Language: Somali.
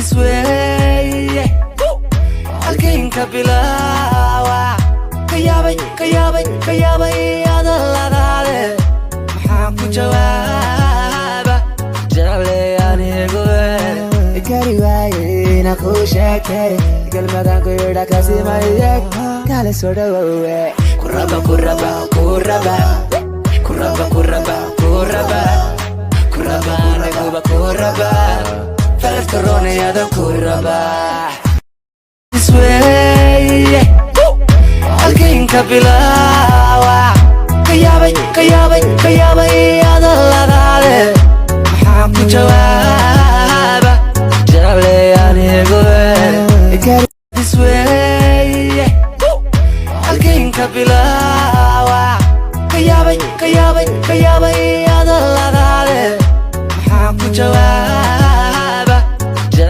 isweeye halkiinka bilaawa ka yaabay hadalladaade maxaan ku jawaaba jeclay anigu kari waayeyna ku sheegtay kelmadan ku yidha kasimayeg kale soo dhawowe kuraba anaguba kuraba falafka roonayada kuraba isweeye halkiinka bilaawa ka yaabay hadalladaade maxaan ku jawaaba